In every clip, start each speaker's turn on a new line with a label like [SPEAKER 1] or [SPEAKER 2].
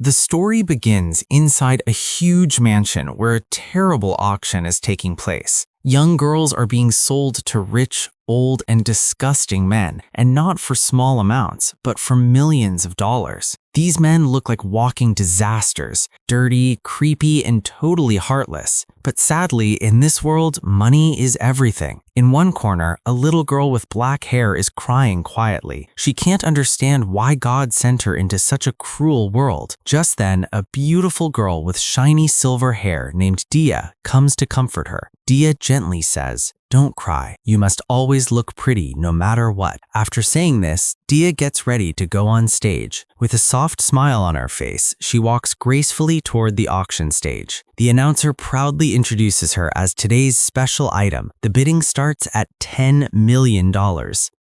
[SPEAKER 1] The story begins inside a huge mansion where a terrible auction is taking place. Young girls are being sold to rich, old, and disgusting men, and not for small amounts, but for millions of dollars. These men look like walking disasters, dirty, creepy, and totally heartless. But sadly, in this world, money is everything. In one corner, a little girl with black hair is crying quietly. She can't understand why God sent her into such a cruel world. Just then, a beautiful girl with shiny silver hair named Dia comes to comfort her. Dia gently says, "Don't cry. You must always look pretty no matter what." After saying this, Dia gets ready to go on stage. With a soft smile on her face, she walks gracefully toward the auction stage. The announcer proudly introduces her as today's special item. The bidding starts at $10 million.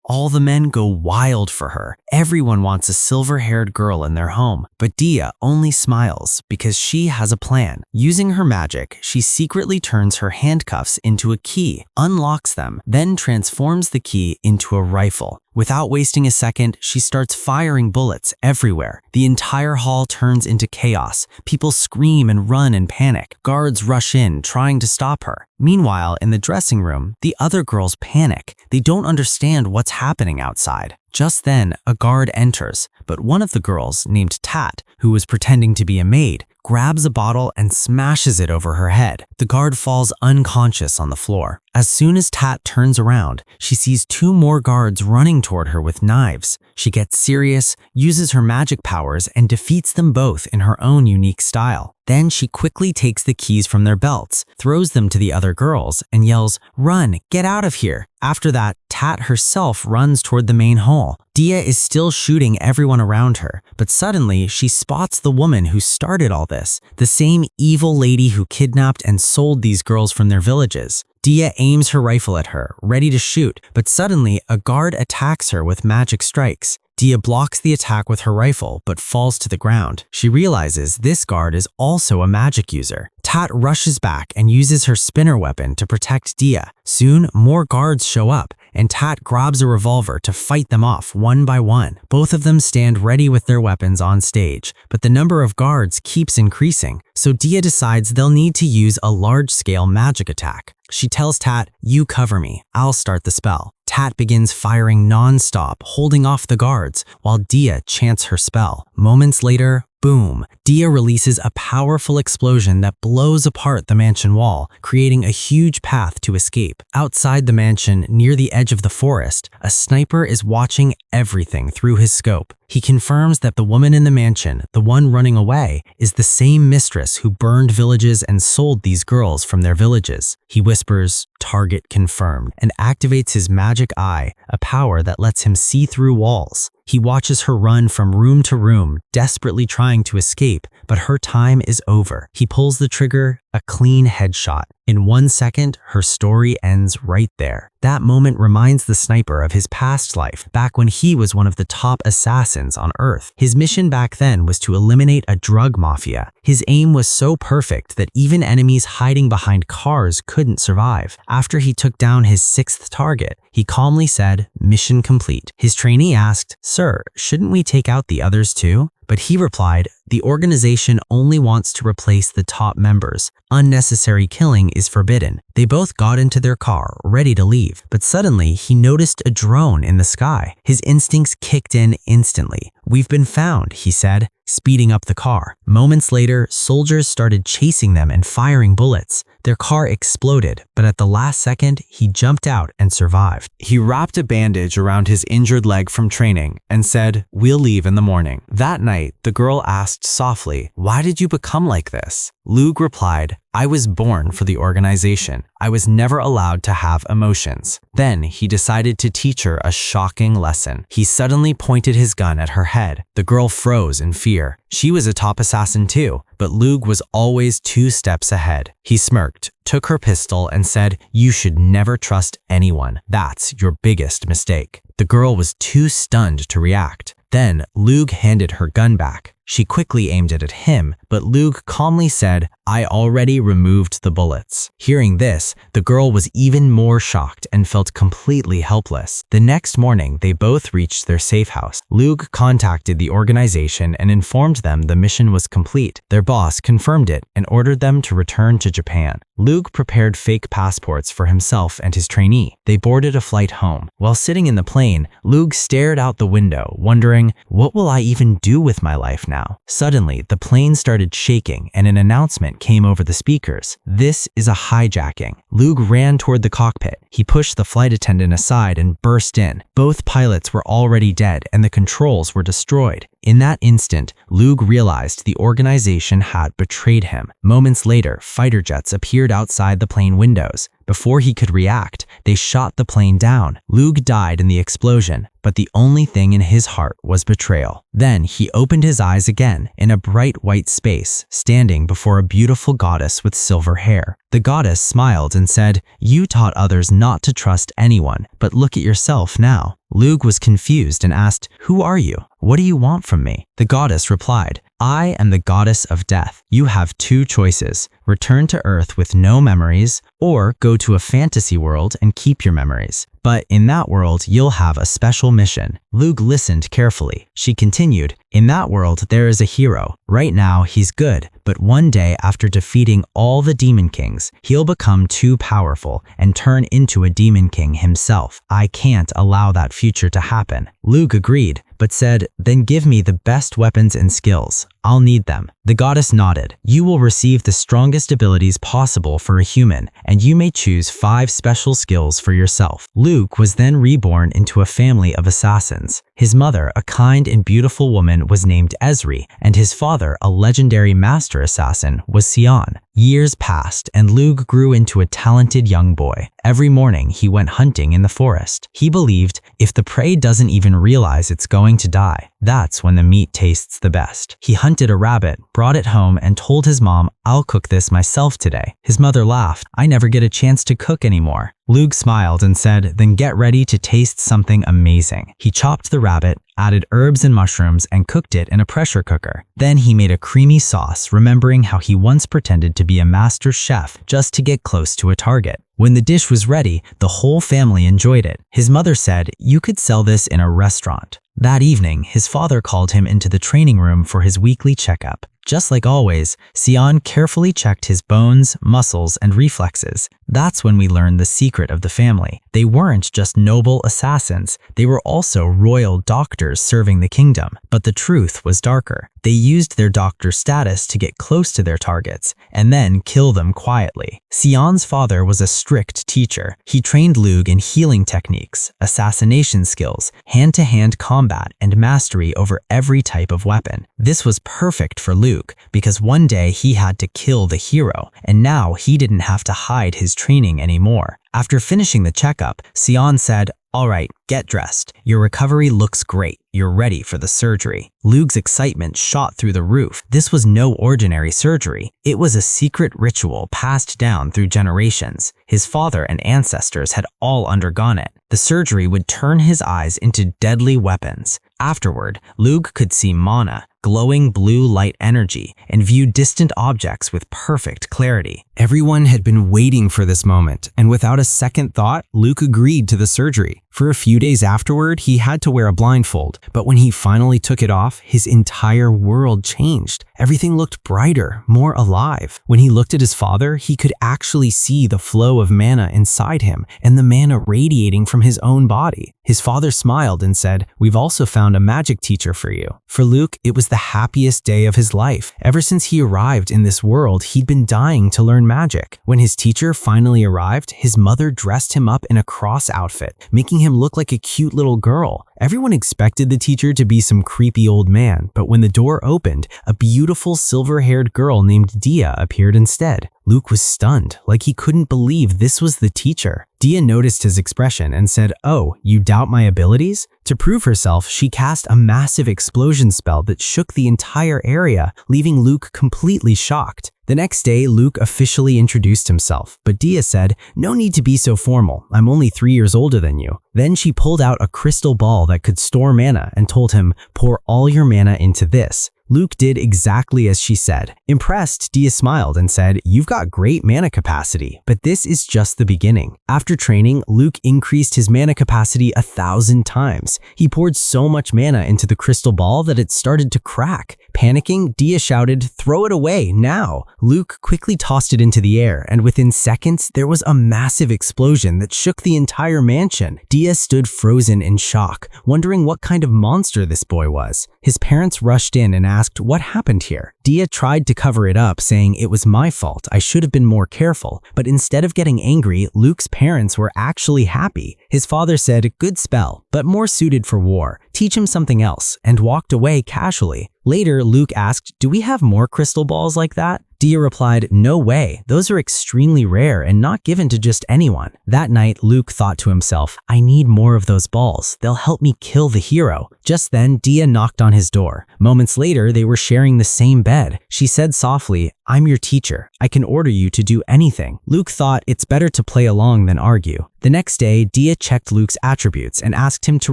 [SPEAKER 1] All the men go wild for her. Everyone wants a silver-haired girl in their home, but Dia only smiles because she has a plan. Using her magic, she secretly turns her handcuffs into a key, unlocks them, then transforms the key into a rifle. Without wasting a second, she starts firing bullets everywhere. The entire hall turns into chaos. People scream and run in panic. Guards rush in, trying to stop her. Meanwhile, in the dressing room, the other girls panic. They don't understand what's happening outside. Just then, a guard enters, but one of the girls, named Tat, who was pretending to be a maid, grabs a bottle and smashes it over her head. The guard falls unconscious on the floor. As soon as Tat turns around, she sees two more guards running toward her with knives. She gets serious, uses her magic powers, and defeats them both in her own unique style. Then she quickly takes the keys from their belts, throws them to the other girls, and yells, "Run, get out of here." After that, Tat herself runs toward the main hall. Dia is still shooting everyone around her, but suddenly she spots the woman who started all this, the same evil lady who kidnapped and sold these girls from their villages. Dia aims her rifle at her, ready to shoot, but suddenly a guard attacks her with magic strikes. Dia blocks the attack with her rifle, but falls to the ground. She realizes this guard is also a magic user. Tat rushes back and uses her spinner weapon to protect Dia. Soon, more guards show up, and Tat grabs a revolver to fight them off one by one. Both of them stand ready with their weapons on stage, but the number of guards keeps increasing, so Dia decides they'll need to use a large-scale magic attack. She tells Tat, "You cover me, I'll start the spell." Tat begins firing non-stop, holding off the guards, while Dia chants her spell. Moments later, boom, Dia releases a powerful explosion that blows apart the mansion wall, creating a huge path to escape. Outside the mansion, near the edge of the forest, a sniper is watching everything through his scope. He confirms that the woman in the mansion, the one running away, is the same mistress who burned villages and sold these girls from their villages. He whispers, "Target confirmed," and activates his magic eye, a power that lets him see through walls. He watches her run from room to room, desperately trying to escape, but her time is over. He pulls the trigger, a clean headshot. In 1 second, her story ends right there. That moment reminds the sniper of his past life, back when he was one of the top assassins on Earth. His mission back then was to eliminate a drug mafia. His aim was so perfect that even enemies hiding behind cars couldn't survive. After he took down his 6th target, he calmly said, "Mission complete." His trainee asked, "Sir, shouldn't we take out the others too?" But he replied, "The organization only wants to replace the top members. Unnecessary killing is forbidden." They both got into their car, ready to leave, but suddenly he noticed a drone in the sky. His instincts kicked in instantly. "We've been found," he said, speeding up the car. Moments later, soldiers started chasing them and firing bullets. Their car exploded, but at the last second, he jumped out and survived. He wrapped a bandage around his injured leg from training and said, "We'll leave in the morning." That night, the girl asked softly, "Why did you become like this?" Lug replied, "I was born for the organization. I was never allowed to have emotions." Then he decided to teach her a shocking lesson. He suddenly pointed his gun at her head. The girl froze in fear. She was a top assassin too, but Lug was always 2 steps ahead. He smirked, took her pistol, and said, "You should never trust anyone. That's your biggest mistake." The girl was too stunned to react. Then Lug handed her gun back. She quickly aimed it at him, but Luke calmly said, "I already removed the bullets." Hearing this, the girl was even more shocked and felt completely helpless. The next morning, they both reached their safe house. Luke contacted the organization and informed them the mission was complete. Their boss confirmed it and ordered them to return to Japan. Luke prepared fake passports for himself and his trainee. They boarded a flight home. While sitting in the plane, Luke stared out the window, wondering, what will I even do with my life now? Suddenly, the plane started shaking and an announcement came over the speakers. "This is a hijacking." Luke ran toward the cockpit. He pushed the flight attendant aside and burst in. Both pilots were already dead and the controls were destroyed. In that instant, Luke realized the organization had betrayed him. Moments later, fighter jets appeared outside the plane windows. Before he could react, they shot the plane down. Luke died in the explosion, but the only thing in his heart was betrayal. Then he opened his eyes again in a bright white space, standing before a beautiful goddess with silver hair. The goddess smiled and said, "You taught others not to trust anyone, but look at yourself now." Luke was confused and asked, "Who are you? What do you want from me?" The goddess replied, "I am the goddess of death. You have two choices: return to Earth with no memories, or go to a fantasy world and keep your memories. But in that world, you'll have a special mission." Luke listened carefully. She continued, "In that world, there is a hero. Right now, he's good, but one day after defeating all the demon kings, he'll become too powerful and turn into a demon king himself. I can't allow that future to happen." Luke agreed, but said, "Then give me the best weapons and skills. I'll need them." The goddess nodded. "You will receive the strongest abilities possible for a human, and you may choose 5 special skills for yourself." Luke was then reborn into a family of assassins. His mother, a kind and beautiful woman, was named Ezri, and his father, a legendary master assassin, was Sion. Years passed, and Luke grew into a talented young boy. Every morning, he went hunting in the forest. He believed, if the prey doesn't even realize it's going to die, that's when the meat tastes the best. He hunted a rabbit, brought it home, and told his mom, "I'll cook this myself today." His mother laughed, "I never get a chance to cook anymore." Luke smiled and said, "Then get ready to taste something amazing." He chopped the rabbit, added herbs and mushrooms, and cooked it in a pressure cooker. Then he made a creamy sauce, remembering how he once pretended to be a master chef just to get close to a target. When the dish was ready, the whole family enjoyed it. His mother said, "You could sell this in a restaurant." That evening, his father called him into the training room for his weekly checkup. Just like always, Sion carefully checked his bones, muscles, and reflexes. That's when we learned the secret of the family. They weren't just noble assassins, they were also royal doctors serving the kingdom. But the truth was darker. They used their doctor status to get close to their targets and then kill them quietly. Sion's father was a strict teacher. He trained Luke in healing techniques, assassination skills, hand-to-hand combat, and mastery over every type of weapon. This was perfect for Luke because one day he had to kill the hero, and now he didn't have to hide his training anymore. After finishing the checkup, Sion said, "All right, get dressed. Your recovery looks great. You're ready for the surgery." Luke's excitement shot through the roof. This was no ordinary surgery. It was a secret ritual passed down through generations. His father and ancestors had all undergone it. The surgery would turn his eyes into deadly weapons. Afterward, Luke could see mana, glowing blue light energy, and view distant objects with perfect clarity. Everyone had been waiting for this moment, and without a second thought, Luke agreed to the surgery. For a few days afterward, he had to wear a blindfold, but when he finally took it off, his entire world changed. Everything looked brighter, more alive. When he looked at his father, he could actually see the flow of mana inside him and the mana radiating from his own body. His father smiled and said, "We've also found a magic teacher for you." For Luke, it was the happiest day of his life. Ever since he arrived in this world, he'd been dying to learn magic. When his teacher finally arrived, his mother dressed him up in a cross outfit, making him look like a cute little girl. Everyone expected the teacher to be some creepy old man, but when the door opened, a beautiful silver-haired girl named Dia appeared instead. Luke was stunned, like he couldn't believe this was the teacher. Dia noticed his expression and said, "Oh, you doubt my abilities?" To prove herself, she cast a massive explosion spell that shook the entire area, leaving Luke completely shocked. The next day, Luke officially introduced himself, but Dia said, "No need to be so formal. I'm only 3 years older than you." Then she pulled out a crystal ball that could store mana and told him, "Pour all your mana into this."
[SPEAKER 2] Luke did exactly as she said. Impressed, Dia smiled and said, "You've got great mana capacity, but this is just the beginning." After training, Luke increased his mana capacity 1,000 times. He poured so much mana into the crystal ball that it started to crack. Panicking, Dia shouted, "Throw it away, now!" Luke quickly tossed it into the air, and within seconds, there was a massive explosion that shook the entire mansion. Dia stood frozen in shock, wondering what kind of monster this boy was. His parents rushed in and asked what happened here. Dia tried to cover it up, saying, "It was my fault, I should have been more careful." But instead of getting angry, Luke's parents were actually happy. His father said, "Good spell, but more suited for war. Teach him something else," and walked away casually. Later, Luke asked, "Do we have more crystal balls like that?" Dia replied, "No way, those are extremely rare and not given to just anyone." That night, Luke thought to himself, "I need more of those balls, they'll help me kill the hero." Just then, Dia knocked on his door. Moments later, they were sharing the same bed. She said softly, "I'm your teacher. I can order you to do anything." Luke thought it's better to play along than argue. The next day, Dia checked Luke's attributes and asked him to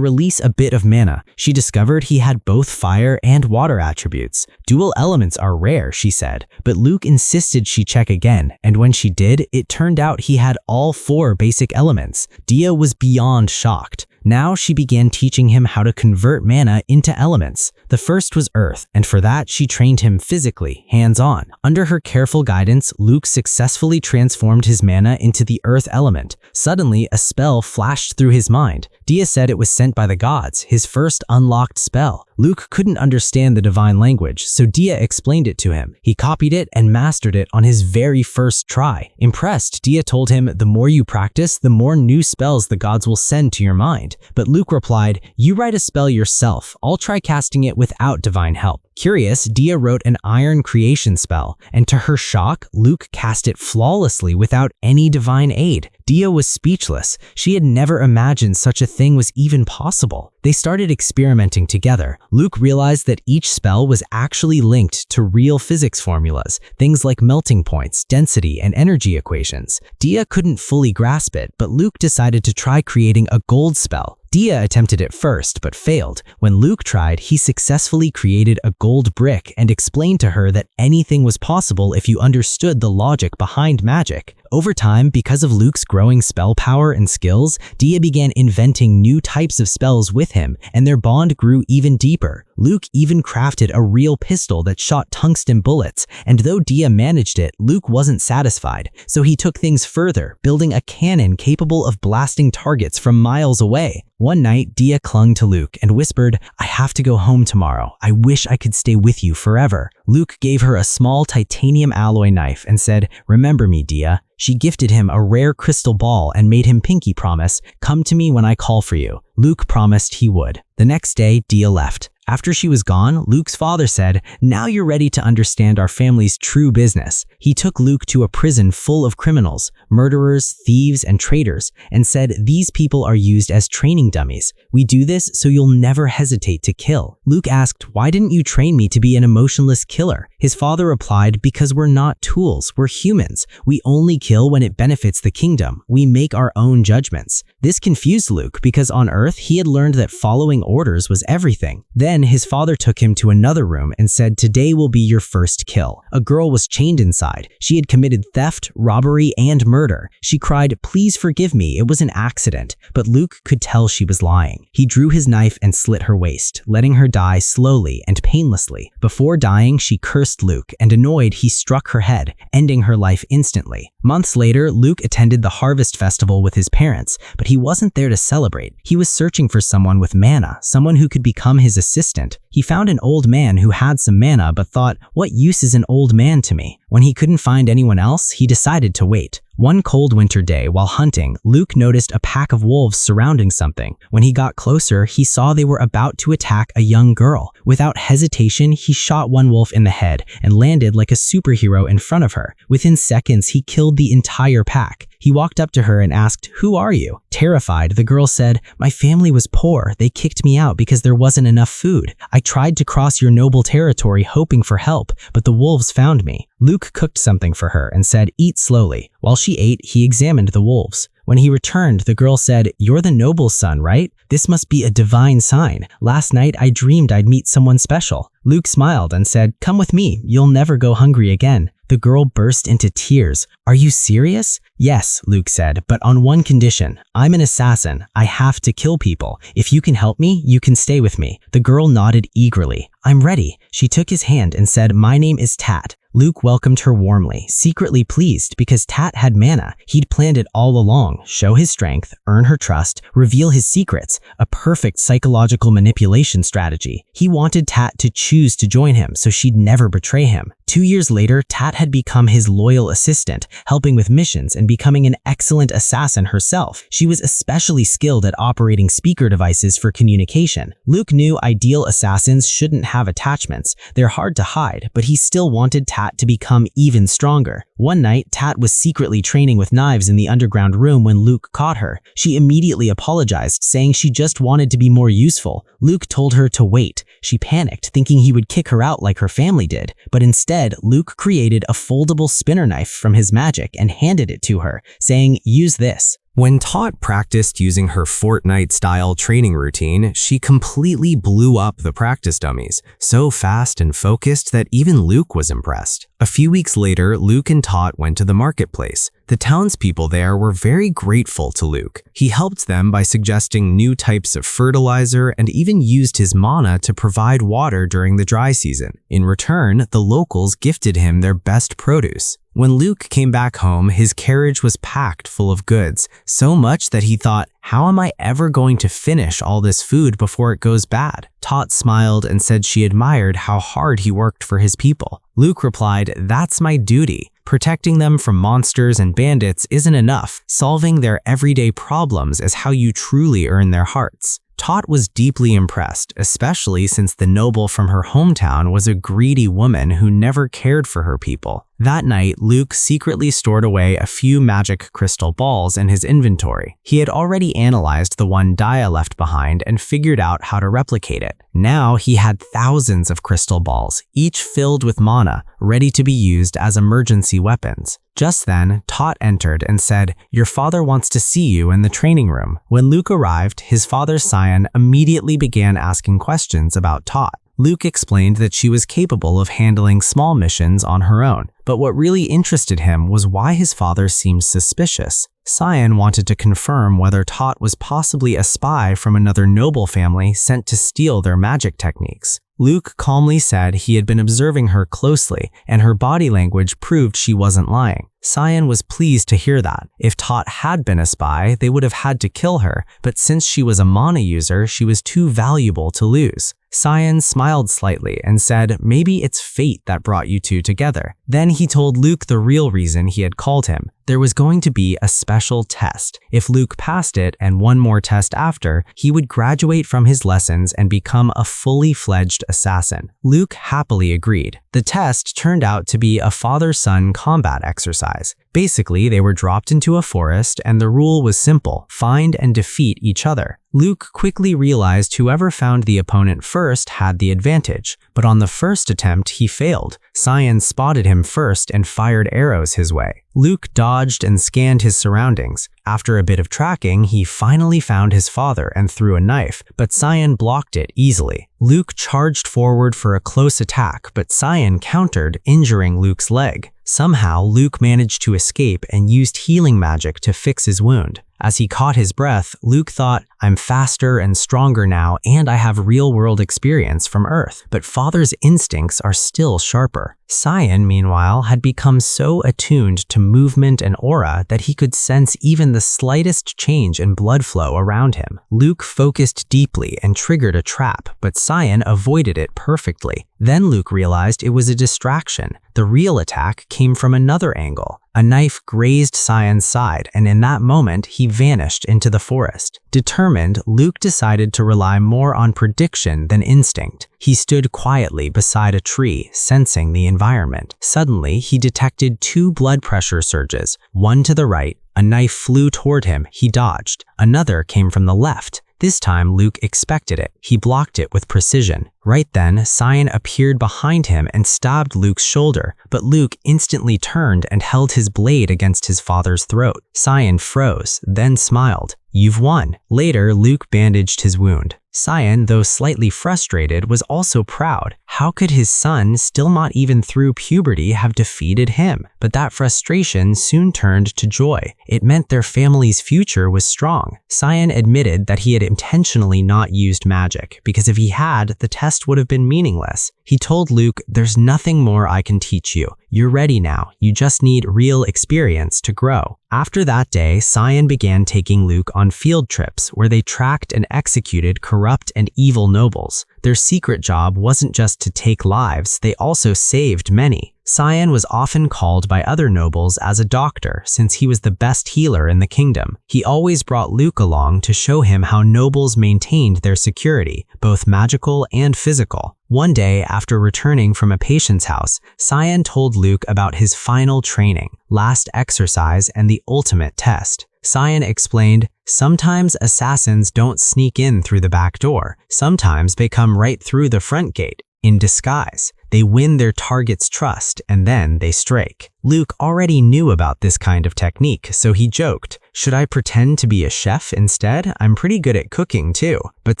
[SPEAKER 2] release a bit of mana. She discovered he had both fire and water attributes. Dual elements are rare, she said, but Luke insisted she check again, and when she did, it turned out he had all 4 basic elements. Dia was beyond shocked. Now she began teaching him how to convert mana into elements. The first was earth, and for that she trained him physically, hands-on. Under her careful guidance, Luke successfully transformed his mana into the earth element. Suddenly, a spell flashed through his mind. Dia said it was sent by the gods, his first unlocked spell. Luke couldn't understand the divine language, so Dia explained it to him. He copied it and mastered it on his very first try. Impressed, Dia told him, "The more you practice, the more new spells the gods will send to your mind." But Luke replied, "You write a spell yourself. I'll try casting it without divine help." Curious, Dia wrote an iron creation spell, and to her shock, Luke cast it flawlessly without any divine aid. Dia was speechless. She had never imagined such a thing was even possible. They started experimenting together. Luke realized that each spell was actually linked to real physics formulas, things like melting points, density, and energy equations. Dia couldn't fully grasp it, but Luke decided to try creating a gold spell. Dia attempted it first, but failed. When Luke tried, he successfully created a gold brick and explained to her that anything was possible if you understood the logic behind magic. Over time, because of Luke's growing spell power and skills, Dia began inventing new types of spells with him, and their bond grew even deeper. Luke even crafted a real pistol that shot tungsten bullets, and though Dia managed it, Luke wasn't satisfied, so he took things further, building a cannon capable of blasting targets from miles away. One night, Dia clung to Luke and whispered, "I have to go home tomorrow. I wish I could stay with you forever." Luke gave her a small titanium alloy knife and said, "Remember me, Dia." She gifted him a rare crystal ball and made him pinky promise, "Come to me when I call for you." Luke promised he would. The next day, Dia left. After she was gone, Luke's father said, "Now you're ready to understand our family's true business." He took Luke to a prison full of criminals, murderers, thieves, and traitors, and said, "These people are used as training dummies. We do this so you'll never hesitate to kill." Luke asked, "Why didn't you train me to be an emotionless killer?" His father replied, "Because we're not tools, we're humans. We only kill when it benefits the kingdom. We make our own judgments." This confused Luke because on Earth, he had learned that following orders was everything. Then his father took him to another room and said, "Today will be your first kill." A girl was chained inside. She had committed theft, robbery, and murder. She cried, "Please forgive me, it was an accident." But Luke could tell she was lying. He drew his knife and slit her waist, letting her die slowly and painlessly. Before dying, she cursed Luke, and annoyed, he struck her head, ending her life instantly. Months later, Luke attended the Harvest Festival with his parents, but he wasn't there to celebrate. He was searching for someone with mana, someone who could become his assistant. He found an old man who had some mana but thought, "What use is an old man to me?" When he couldn't find anyone else, he decided to wait. One cold winter day, while hunting, Luke noticed a pack of wolves surrounding something. When he got closer, he saw they were about to attack a young girl. Without hesitation, he shot one wolf in the head and landed like a superhero in front of her. Within seconds, he killed the entire pack. He walked up to her and asked, "Who are you?" Terrified, the girl said, "My family was poor. They kicked me out because there wasn't enough food. I tried to cross your noble territory hoping for help, but the wolves found me." Luke cooked something for her and said, "Eat slowly." While she ate, he examined the wolves. When he returned, the girl said, "You're the noble's son, right? This must be a divine sign. Last night I dreamed I'd meet someone special." Luke smiled and said, "Come with me. You'll never go hungry again." The girl burst into tears. "Are you serious?" "Yes," Luke said, "but on one condition. I'm an assassin. I have to kill people. If you can help me, you can stay with me." The girl nodded eagerly. "I'm ready." She took his hand and said, "My name is Tat." Luke welcomed her warmly, secretly pleased because Tat had mana. He'd planned it all along: show his strength, earn her trust, reveal his secrets, a perfect psychological manipulation strategy. He wanted Tat to choose to join him so she'd never betray him. 2 years later, Tat had become his loyal assistant, helping with missions and becoming an excellent assassin herself. She was especially skilled at operating speaker devices for communication. Luke knew ideal assassins shouldn't have attachments. They're hard to hide, but he still wanted Tat to become even stronger. One night, Tat was secretly training with knives in the underground room when Luke caught her. She immediately apologized, saying she just wanted to be more useful. Luke told her to wait. She panicked, thinking he would kick her out like her family did, but instead, Luke created a foldable spinner knife from his magic and handed it to her, saying, "Use this."
[SPEAKER 1] When Tot practiced using her Fortnite-style training routine, she completely blew up the practice dummies, so fast and focused that even Luke was impressed. A few weeks later, Luke and Tot went to the marketplace. The townspeople there were very grateful to Luke. He helped them by suggesting new types of fertilizer and even used his mana to provide water during the dry season. In return, the locals gifted him their best produce. When Luke came back home, his carriage was packed full of goods, so much that he thought, "How am I ever going to finish all this food before it goes bad?" Tot smiled and said she admired how hard he worked for his people. Luke replied, "That's my duty. Protecting them from monsters and bandits isn't enough. Solving their everyday problems is how you truly earn their hearts." Tot was deeply impressed, especially since the noble from her hometown was a greedy woman who never cared for her people. That night, Luke secretly stored away a few magic crystal balls in his inventory. He had already analyzed the one Dia left behind and figured out how to replicate it. Now he had thousands of crystal balls, each filled with mana, ready to be used as emergency weapons. Just then, Tot entered and said, "Your father wants to see you in the training room." When Luke arrived, his father's scion immediately began asking questions about Tot. Luke explained that she was capable of handling small missions on her own, but what really interested him was why his father seemed suspicious. Scion wanted to confirm whether Tot was possibly a spy from another noble family sent to steal their magic techniques. Luke calmly said he had been observing her closely, and her body language proved she wasn't lying. Scion was pleased to hear that. If Tot had been a spy, they would have had to kill her, but since she was a mana user, she was too valuable to lose. Scion smiled slightly and said, "Maybe it's fate that brought you two together." Then he told Luke the real reason he had called him. There was going to be a special test. If Luke passed it and one more test after, he would graduate from his lessons and become a fully fledged assassin. Luke happily agreed. The test turned out to be a father-son combat exercise. Basically, they were dropped into a forest and the rule was simple: find and defeat each other. Luke quickly realized whoever found the opponent first had the advantage, but on the first attempt he failed. Scion spotted him first and fired arrows his way. Luke dodged and scanned his surroundings. After a bit of tracking, he finally found his father and threw a knife, but Scion blocked it easily. Luke charged forward for a close attack, but Scion countered, injuring Luke's leg. Somehow, Luke managed to escape and used healing magic to fix his wound. As he caught his breath, Luke thought, "I'm faster and stronger now, and I have real-world experience from Earth." But Father's instincts are still sharper. Scion, meanwhile, had become so attuned to movement and aura that he could sense even the slightest change in blood flow around him. Luke focused deeply and triggered a trap, but Scion avoided it perfectly. Then Luke realized it was a distraction. The real attack came from another angle. A knife grazed Scion's side, and in that moment, he vanished into the forest. Determined, Luke decided to rely more on prediction than instinct. He stood quietly beside a tree, sensing the environment. Suddenly, he detected 2 blood pressure surges, one to the right. A knife flew toward him. He dodged. Another came from the left.
[SPEAKER 2] This time, Luke expected it. He blocked it with precision. Right then, Sion appeared behind him and stabbed Luke's shoulder, but Luke instantly turned and held his blade against his father's throat. Sion froze, then smiled. "You've won." Later, Luke bandaged his wound. Sion, though slightly frustrated, was also proud. How could his son, still not even through puberty, have defeated him? But that frustration soon turned to joy. It meant their family's future was strong. Sion admitted that he had intentionally not used magic, because if he had, the test would have been meaningless. He told Luke, "There's nothing more I can teach you. You're ready now. You just need real experience to grow." After that day, Sion began taking Luke on field trips where they tracked and executed corrupt and evil nobles. Their secret job wasn't just to take lives, they also saved many. Sion was often called by other nobles as a doctor since he was the best healer in the kingdom. He always brought Luke along to show him how nobles maintained their security, both magical and physical. One day, after returning from a patient's house, Sion told Luke about his final training, last exercise, and the ultimate test. Sion explained, "Sometimes assassins don't sneak in through the back door. Sometimes they come right through the front gate, in disguise. They win their target's trust, and then they strike." Luke already knew about this kind of technique, so he joked, "Should I pretend to be a chef instead? I'm pretty good at cooking too." But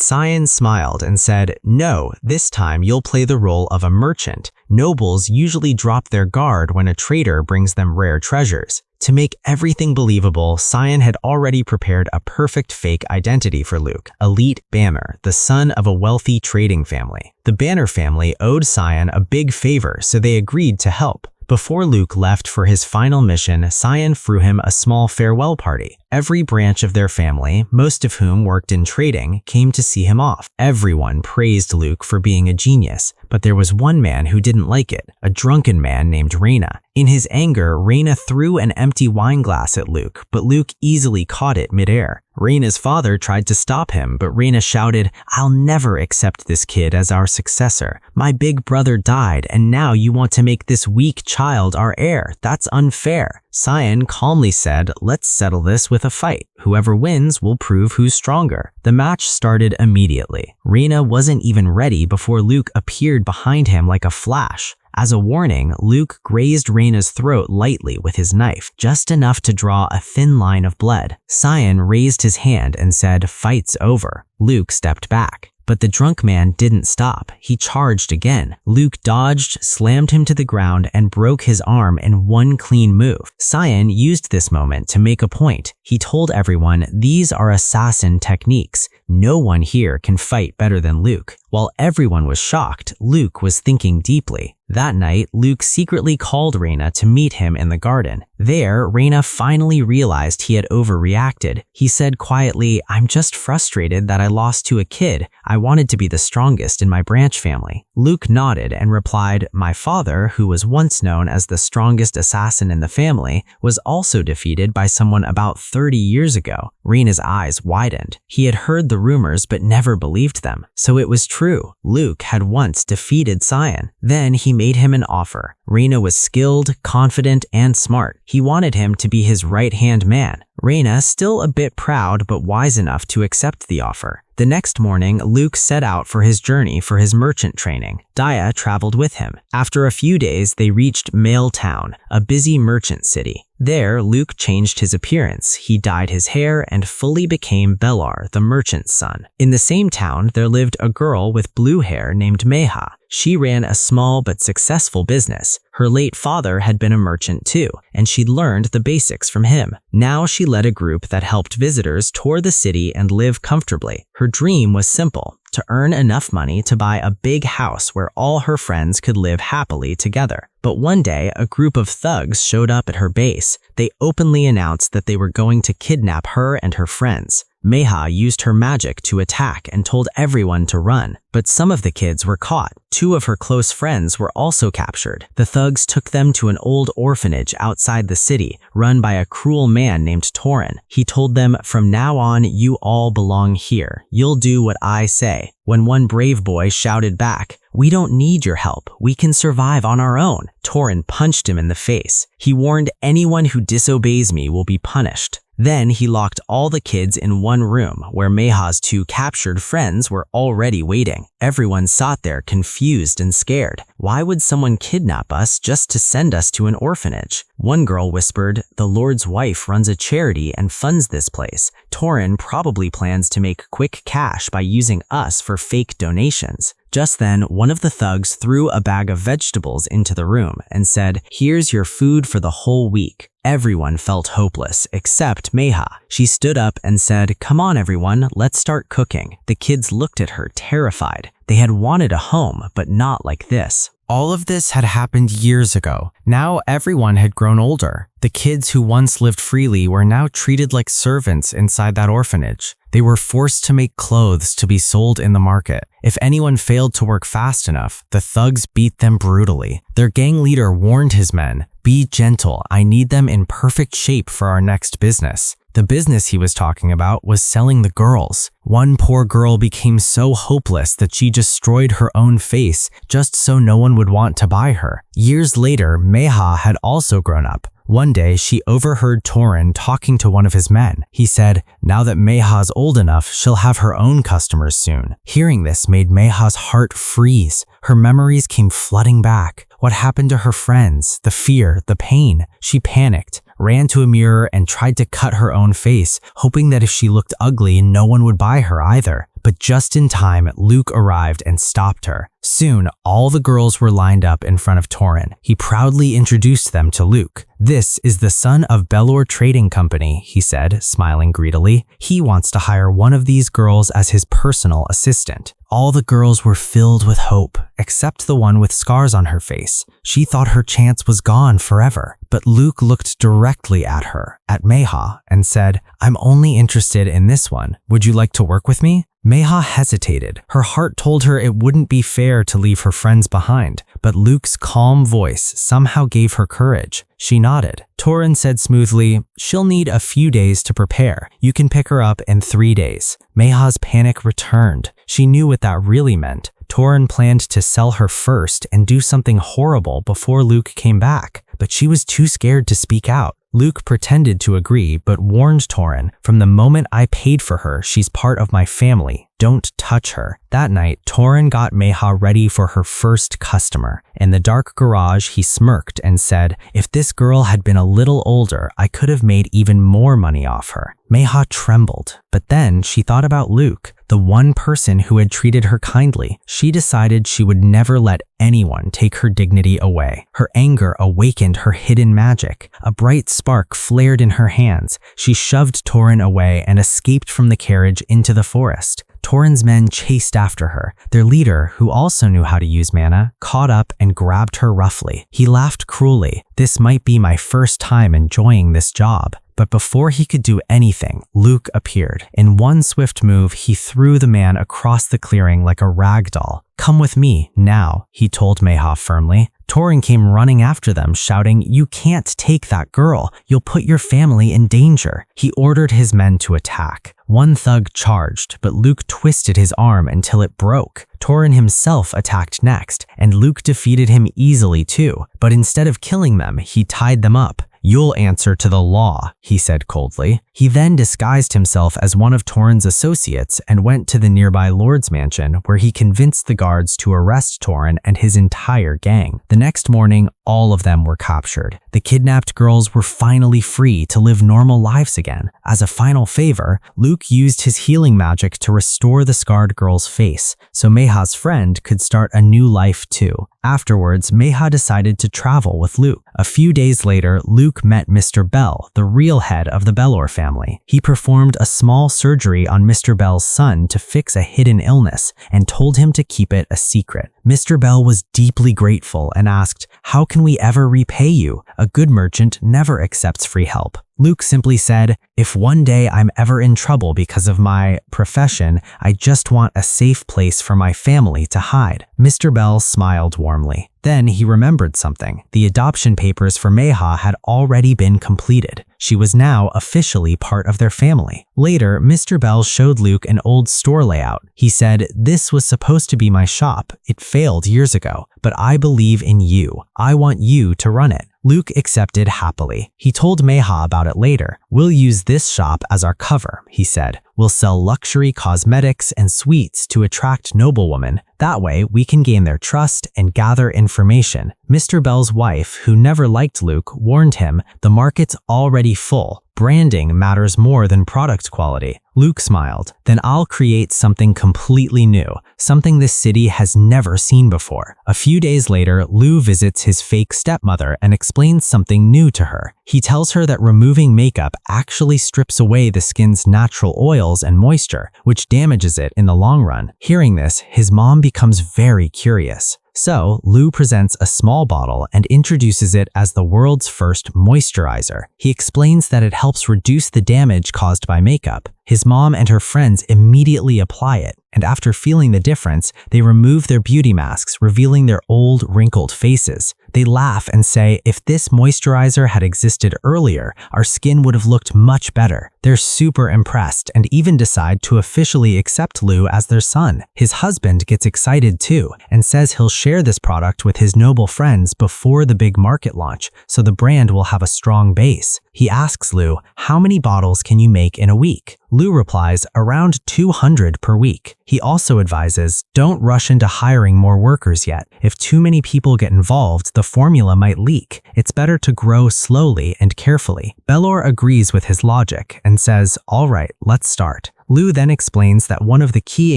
[SPEAKER 2] Sion smiled and said, "No, this time you'll play the role of a merchant. Nobles usually drop their guard when a trader brings them rare treasures." To make everything believable, Sion had already prepared a perfect fake identity for Luke, Elite Banner, the son of a wealthy trading family. The Banner family owed Sion a big favor, so they agreed to help. Before Luke left for his final mission, Sion threw him a small farewell party. Every branch of their family, most of whom worked in trading, came to see him off. Everyone praised Luke for being a genius, but there was one man who didn't like it, a drunken man named Reyna. In his anger, Reyna threw an empty wine glass at Luke, but Luke easily caught it midair. Reyna's father tried to stop him, but Reyna shouted, "I'll never accept this kid as our successor. My big brother died, and now you want to make this weak child our heir. That's unfair." Sion calmly said, "Let's settle this with a fight. Whoever wins will prove who's stronger." The match started immediately. Reyna wasn't even ready before Luke appeared behind him like a flash. As a warning, Luke grazed Reyna's throat lightly with his knife, just enough to draw a thin line of blood. Sion raised his hand and said, "Fight's over." Luke stepped back. But the drunk man didn't stop. He charged again. Luke dodged, slammed him to the ground, and broke his arm in one clean move. Sion used this moment to make a point. He told everyone, "These are assassin techniques. No one here can fight better than Luke." While everyone was shocked, Luke was thinking deeply. That night, Luke secretly called Reyna to meet him in the garden. There, Reyna finally realized he had overreacted. He said quietly, "I'm just frustrated that I lost to a kid. I wanted to be the strongest in my branch family." Luke nodded and replied, "My father, who was once known as the strongest assassin in the family, was also defeated by someone about 30 years ago." Reyna's eyes widened. He had heard the rumors but never believed them. So it was true. Luke had once defeated Sion. Then he made him an offer. Reyna was skilled, confident, and smart. He wanted him to be his right-hand man. Reyna, still a bit proud but wise enough to accept the offer. The next morning, Luke set out for his journey for his merchant training. Daya traveled with him. After a few days, they reached Mail Town, a busy merchant city. There, Luke changed his appearance. He dyed his hair and fully became Belar, the merchant's son. In the same town, there lived a girl with blue hair named Meha. She ran a small but successful business. Her late father had been a merchant too, and she'd learned the basics from him. Now she led a group that helped visitors tour the city and live comfortably. Her dream was simple: to earn enough money to buy a big house where all her friends could live happily together. But one day, a group of thugs showed up at her base. They openly announced that they were going to kidnap her and her friends. Meha used her magic to attack and told everyone to run. But some of the kids were caught. Two of her close friends were also captured. The thugs took them to an old orphanage outside the city, run by a cruel man named Torin. He told them, "From now on, you all belong here. You'll do what I say." When one brave boy shouted back, "We don't need your help. We can survive on our own." Torin punched him in the face. He warned, "Anyone who disobeys me will be punished." Then he locked all the kids in one room where Meha's 2 captured friends were already waiting. Everyone sat there confused and scared. Why would someone kidnap us just to send us to an orphanage? One girl whispered, "The Lord's wife runs a charity and funds this place. Torin probably plans to make quick cash by using us for fake donations." Just then, one of the thugs threw a bag of vegetables into the room and said, "Here's your food for the whole week." Everyone felt hopeless, except Meha. She stood up and said, "Come on everyone, let's start cooking." The kids looked at her, terrified. They had wanted a home, but not like this.
[SPEAKER 1] All of this had happened years ago. Now everyone had grown older. The kids who once lived freely were now treated like servants inside that orphanage. They were forced to make clothes to be sold in the market. If anyone failed to work fast enough, the thugs beat them brutally. Their gang leader warned his men, "Be gentle, I need them in perfect shape for our next business." The business he was talking about was selling the girls. One poor girl became so hopeless that she destroyed her own face just so no one would want to buy her. Years later, Meha had also grown up. One day, she overheard Torin talking to one of his men. He said, "Now that Meha's old enough, she'll have her own customers soon." Hearing this made Meha's heart freeze. Her memories came flooding back. What happened to her friends, the fear, the pain? She panicked, ran to a mirror and tried to cut her own face, hoping that if she looked ugly, no one would buy her either. But just in time, Luke arrived and stopped her. Soon, all the girls were lined up in front of Torin. He proudly introduced them to Luke. "This is the son of Belor Trading Company," he said, smiling greedily. "He wants to hire one of these girls as his personal assistant." All the girls were filled with hope, except the one with scars on her face. She thought her chance was gone forever. But Luke looked directly at her, at Meha, and said, "I'm only interested in this one. Would you like to work with me?" Meha hesitated. Her heart told her it wouldn't be fair to leave her friends behind, but Luke's calm voice somehow gave her courage. She nodded. Torin said smoothly, "She'll need a few days to prepare. You can pick her up in 3 days." Meha's panic returned. She knew what that really meant. Torin planned to sell her first and do something horrible before Luke came back, but she was too scared to speak out. Luke pretended to agree, but warned Torin, "From the moment I paid for her, she's part of my family. Don't touch her." That night, Torin got Meha ready for her first customer. In the dark garage, he smirked and said, "If this girl had been a little older, I could have made even more money off her." Meha trembled, but then she thought about Luke, the one person who had treated her kindly. She decided she would never let anyone take her dignity away. Her anger awakened her hidden magic. A bright spark flared in her hands. She shoved Torin away and escaped from the carriage into the forest. Torin's men chased after her. Their leader, who also knew how to use mana, caught up and grabbed her roughly. He laughed cruelly. "This might be my first time enjoying this job." But before he could do anything, Luke appeared. In one swift move, he threw the man across the clearing like a rag doll. "Come with me, now," he told Meha firmly. Torin came running after them, shouting, "You can't take that girl. You'll put your family in danger." He ordered his men to attack. One thug charged, but Luke twisted his arm until it broke. Torin himself attacked next, and Luke defeated him easily too. But instead of killing them, he tied them up. "You'll answer to the law," he said coldly. He then disguised himself as one of Torin's associates and went to the nearby Lord's mansion, where he convinced the guards to arrest Torin and his entire gang. The next morning, all of them were captured. The kidnapped girls were finally free to live normal lives again. As a final favor, Luke used his healing magic to restore the scarred girl's face, so Meha's friend could start a new life too. Afterwards, Meha decided to travel with Luke. A few days later, Luke met Mr. Bell, the real head of the Belor family. He performed a small surgery on Mr. Bell's son to fix a hidden illness and told him to keep it a secret. Mr. Bell was deeply grateful and asked, "How can we ever repay you?"
[SPEAKER 2] A good merchant never accepts free help. Luke simply said, "If one day I'm ever in trouble because of my profession, I just want a safe place for my family to hide." Mr. Bell smiled warmly. Then he remembered something. The adoption papers for Meha had already been completed. She was now officially part of their family. Later, Mr. Bell showed Luke an old store layout. He said, "This was supposed to be my shop. It failed years ago, but I believe in you. I want you to run it." Luke accepted happily. He told Meha about it later. "We'll use this shop as our cover," he said. "We'll sell luxury cosmetics and sweets to attract noblewomen. That way, we can gain their trust and gather information." Mr. Bell's wife, who never liked Luke, warned him, "The market's already full. Branding matters more than product quality." Luke smiled. "Then I'll create something completely new, something this city has never seen before." A few days later, Lou visits his fake stepmother and explains something new to her. He tells her that removing makeup actually strips away the skin's natural oils and moisture, which damages it in the long run. Hearing this, his mom becomes very curious. So, Lou presents a small bottle and introduces it as the world's first moisturizer. He explains that it helps reduce the damage caused by makeup. His mom and her friends immediately apply it, and after feeling the difference, they remove their beauty masks, revealing their old, wrinkled faces. They laugh and say, "If this moisturizer had existed earlier, our skin would have looked much better." They're super impressed and even decide to officially accept Lou as their son. His husband gets excited too and says he'll share this product with his noble friends before the big market launch, so the brand will have a strong base. He asks Lou, "How many bottles can you make in a week?" Lou replies, "Around 200 per week." He also advises, "Don't rush into hiring more workers yet. If too many people get involved, the formula might leak. It's better to grow slowly and carefully." Belor agrees with his logic and says, "All right, let's start." Lou then explains that one of the key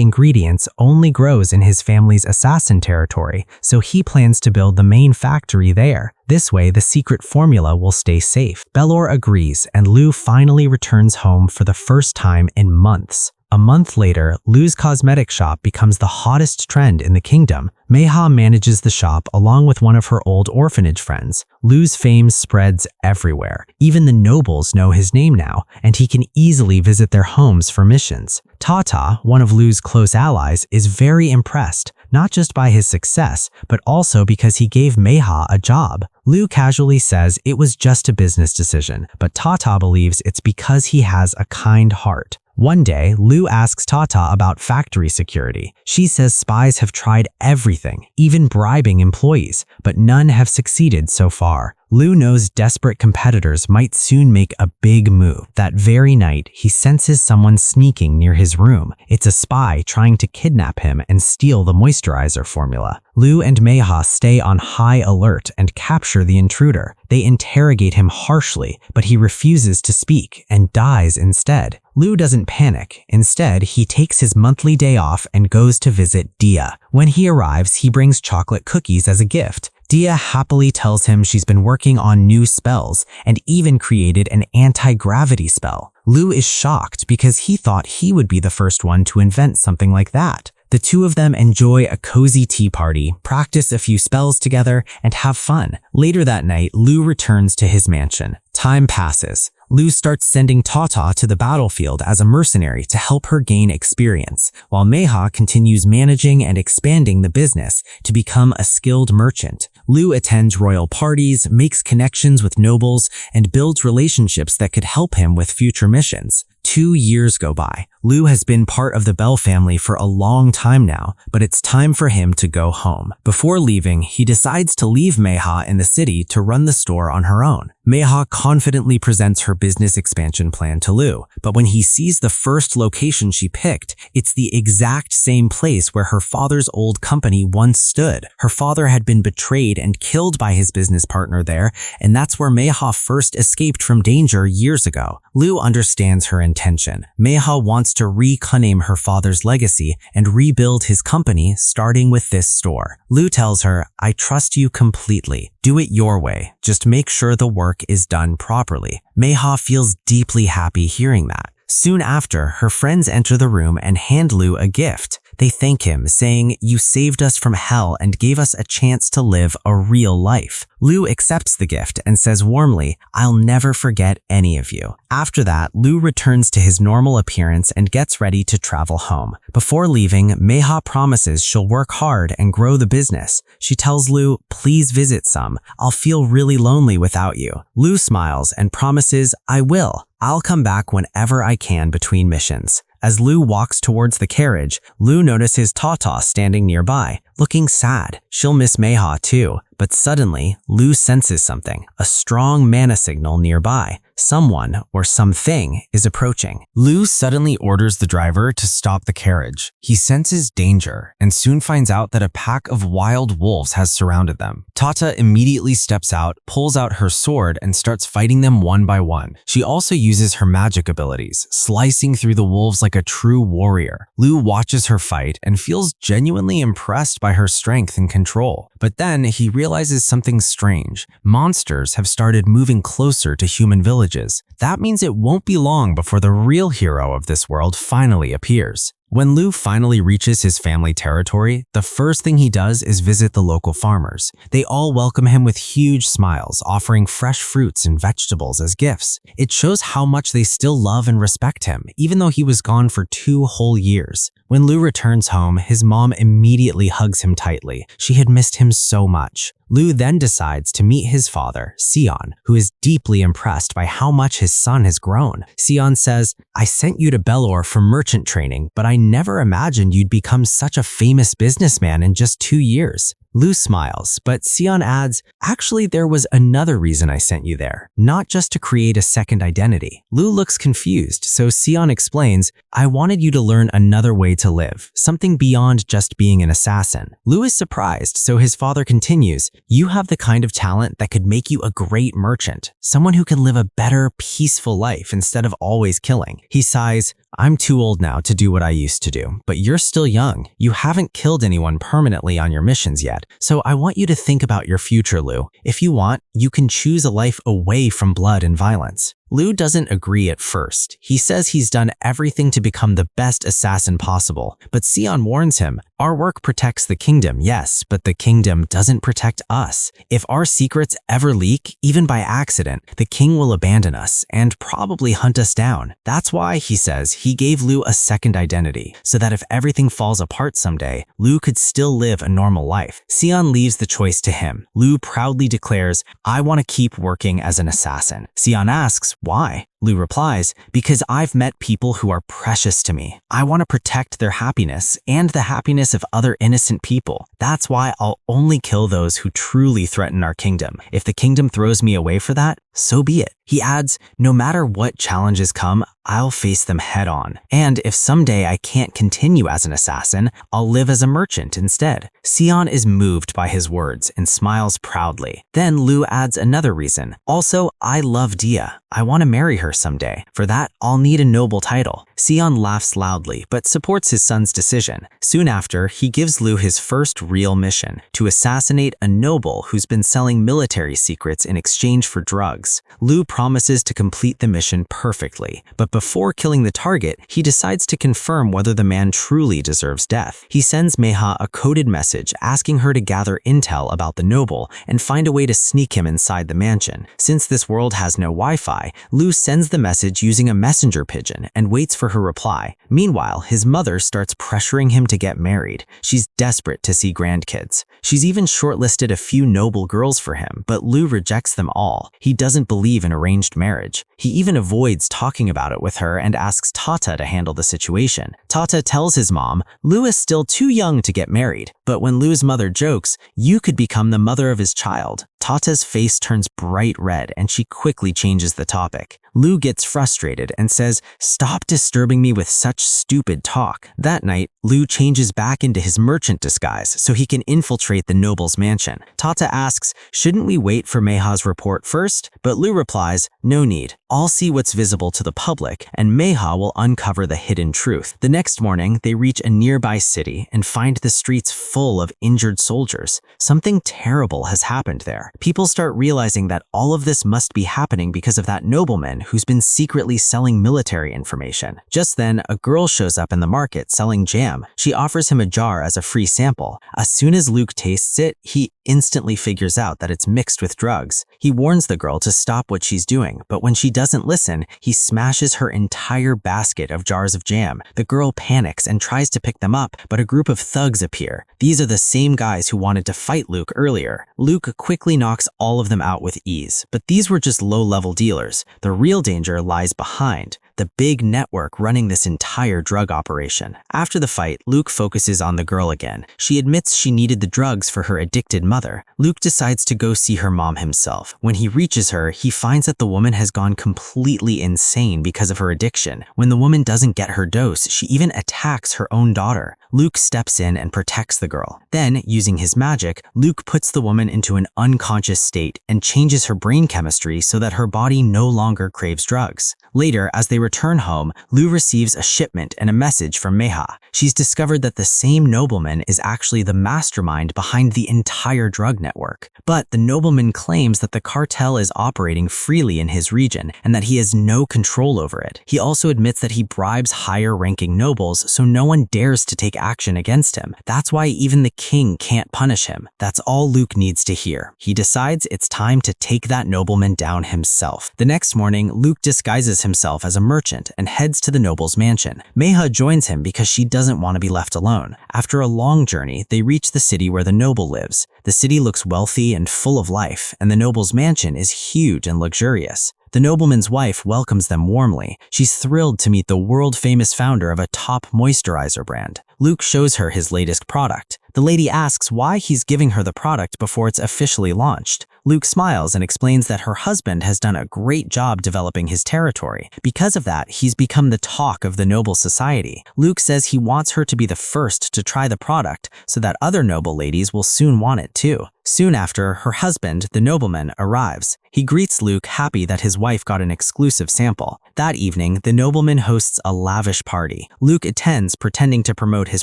[SPEAKER 2] ingredients only grows in his family's assassin territory, so he plans to build the main factory there. This way, the secret formula will stay safe. Belor agrees, and Lou finally returns home for the first time in months. A month later, Lou's cosmetic shop becomes the hottest trend in the kingdom. Meha manages the shop along with one of her old orphanage friends. Lou's fame spreads everywhere. Even the nobles know his name now, and he can easily visit their homes for missions. Tata, one of Lou's close allies, is very impressed, not just by his success, but also because he gave Meha a job. Lou casually says it was just a business decision, but Tata believes it's because he has a kind heart. One day, Lou asks Tata about factory security. She says spies have tried everything, even bribing employees, but none have succeeded so far. Lou knows desperate competitors might soon make a big move. That very night, he senses someone sneaking near his room. It's a spy trying to kidnap him and steal the moisturizer formula. Lou and Meha stay on high alert and capture the intruder. They interrogate him harshly, but he refuses to speak and dies instead. Lou doesn't panic. Instead, he takes his monthly day off and goes to visit Dia. When he arrives, he brings chocolate cookies as a gift. Dia happily tells him she's been working on new spells and even created an anti-gravity spell. Lou is shocked because he thought he would be the first one to invent something like that. The two of them enjoy a cozy tea party, practice a few spells together, and have fun. Later that night, Lou returns to his mansion. Time passes. Lou starts sending Tata to the battlefield as a mercenary to help her gain experience, while Meha continues managing and expanding the business to become a skilled merchant. Lou attends royal parties, makes connections with nobles, and builds relationships that could help him with future missions. 2 years go by. Lou has been part of the Bell family for a long time now, but it's time for him to go home. Before leaving, he decides to leave Meha in the city to run the store on her own. Meha confidently presents her business expansion plan to Lou, but when he sees the first location she picked, it's the exact same place where her father's old company once stood. Her father had been betrayed and killed by his business partner there, and that's where Meha first escaped from danger years ago. Lou understands her intention. Meha wants to reclaim her father's legacy and rebuild his company, starting with this store. Lou tells her, "I trust you completely. Do it your way. Just make sure the work is done properly." Meha feels deeply happy hearing that. Soon after, her friends enter the room and hand Lou a gift. They thank him, saying, "You saved us from hell and gave us a chance to live a real life." Lu accepts the gift and says warmly, "I'll never forget any of you." After that, Lu returns to his normal appearance and gets ready to travel home. Before leaving, Meha promises she'll work hard and grow the business. She tells Lu, "Please visit some. I'll feel really lonely without you." Lu smiles and promises, "I will. I'll come back whenever I can between missions." As Lu walks towards the carriage, Lu notices Tata standing nearby, looking sad. She'll miss Meha too, but suddenly, Lu senses something, a strong mana signal nearby. Someone or something is approaching. Lu suddenly orders the driver to stop the carriage. He senses danger and soon finds out that a pack of wild wolves has surrounded them. Tata immediately steps out, pulls out her sword, and starts fighting them one by one. She also uses her magic abilities, slicing through the wolves like a true warrior. Lu watches her fight and feels genuinely impressed by her strength and control. But then he realizes something strange. Monsters have started moving closer to human villages. That means it won't be long before the real hero of this world finally appears. When Lu finally reaches his family territory, the first thing he does is visit the local farmers. They all welcome him with huge smiles, offering fresh fruits and vegetables as gifts. It shows how much they still love and respect him, even though he was gone for 2 whole years. When Lu returns home, his mom immediately hugs him tightly. She had missed him so much. Lu then decides to meet his father, Sion, who is deeply impressed by how much his son has grown. Sion says, "I sent you to Belor for merchant training, but I never imagined you'd become such a famous businessman in just 2 years." Lu smiles, but Sion adds, "Actually, there was another reason I sent you there, not just to create a second identity." Lu looks confused, so Sion explains, "I wanted you to learn another way to live, something beyond just being an assassin." Lu is surprised, so his father continues, "You have the kind of talent that could make you a great merchant, someone who can live a better, peaceful life instead of always killing." He sighs, "I'm too old now to do what I used to do, but you're still young. You haven't killed anyone permanently on your missions yet, so I want you to think about your future, Lu. If you want, you can choose a life away from blood and violence." Lu doesn't agree at first. He says he's done everything to become the best assassin possible, but Sion warns him, "Our work protects the kingdom, yes, but the kingdom doesn't protect us. If our secrets ever leak, even by accident, the king will abandon us and probably hunt us down." That's why, he says, he gave Lu a second identity, so that if everything falls apart someday, Lu could still live a normal life. Sion leaves the choice to him. Lu proudly declares, "I want to keep working as an assassin." Sion asks, "Why?" Lu replies, "Because I've met people who are precious to me. I want to protect their happiness and the happiness of other innocent people. That's why I'll only kill those who truly threaten our kingdom. If the kingdom throws me away for that, so be it." He adds, "No matter what challenges come, I'll face them head on. And if someday I can't continue as an assassin, I'll live as a merchant instead." Sion is moved by his words and smiles proudly. Then Lu adds another reason. "Also, I love Dia. I want to marry her someday. For that, I'll need a noble title." Sion laughs loudly, but supports his son's decision. Soon after, he gives Lu his first real mission, to assassinate a noble who's been selling military secrets in exchange for drugs. Lu promises to complete the mission perfectly, but before killing the target, he decides to confirm whether the man truly deserves death. He sends Meha a coded message asking her to gather intel about the noble and find a way to sneak him inside the mansion. Since this world has no Wi-Fi, Lu sends the message using a messenger pigeon and waits for her reply. Meanwhile, his mother starts pressuring him to get married. She's desperate to see grandkids. She's even shortlisted a few noble girls for him, but Lu rejects them all. He doesn't believe in arranged marriage. He even avoids talking about it with her and asks Tata to handle the situation. Tata tells his mom, "Lu is still too young to get married." But when Lu's mother jokes, "You could become the mother of his child," Tata's face turns bright red and she quickly changes the topic. Lu gets frustrated and says, "Stop disturbing me with such stupid talk." That night, Lu changes back into his merchant disguise so he can infiltrate the noble's mansion. Tata asks, "Shouldn't we wait for Meha's report first?" But Lu replies, "No need. I'll see what's visible to the public, and Meha will uncover the hidden truth." The next morning, they reach a nearby city and find the streets full of injured soldiers. Something terrible has happened there. People start realizing that all of this must be happening because of that nobleman nobleman who's been secretly selling military information. Just then, a girl shows up in the market selling jam. She offers him a jar as a free sample. As soon as Luke tastes it, he instantly figures out that it's mixed with drugs. He warns the girl to stop what she's doing, but when she doesn't listen, he smashes her entire basket of jars of jam. The girl panics and tries to pick them up, but a group of thugs appear. These are the same guys who wanted to fight Luke earlier. Luke quickly knocks all of them out with ease, but these were just low-level dealers. The real danger lies behind, the big network running this entire drug operation. After the fight, Luke focuses on the girl again. She admits she needed the drugs for her addicted mother. Luke decides to go see her mom himself. When he reaches her, he finds that the woman has gone completely insane because of her addiction. When the woman doesn't get her dose, she even attacks her own daughter. Luke steps in and protects the girl. Then, using his magic, Luke puts the woman into an unconscious state and changes her brain chemistry so that her body no longer craves drugs. Later, as they return home, Lu receives a shipment and a message from Meha. She's discovered that the same nobleman is actually the mastermind behind the entire drug network. But the nobleman claims that the cartel is operating freely in his region and that he has no control over it. He also admits that he bribes higher-ranking nobles so no one dares to take action against him. That's why even the king can't punish him. That's all Luke needs to hear. He decides it's time to take that nobleman down himself. The next morning, Luke disguises himself as a merchant and heads to the noble's mansion. Meha joins him because she doesn't want to be left alone. After a long journey, they reach the city where the noble lives. The city looks wealthy and full of life, and the noble's mansion is huge and luxurious. The nobleman's wife welcomes them warmly. She's thrilled to meet the world-famous founder of a top moisturizer brand. Luke shows her his latest product. The lady asks why he's giving her the product before it's officially launched. Luke smiles and explains that her husband has done a great job developing his territory. Because of that, he's become the talk of the noble society. Luke says he wants her to be the first to try the product so that other noble ladies will soon want it too. Soon after, her husband, the nobleman, arrives. He greets Luke, happy that his wife got an exclusive sample. That evening, the nobleman hosts a lavish party. Luke attends, pretending to promote his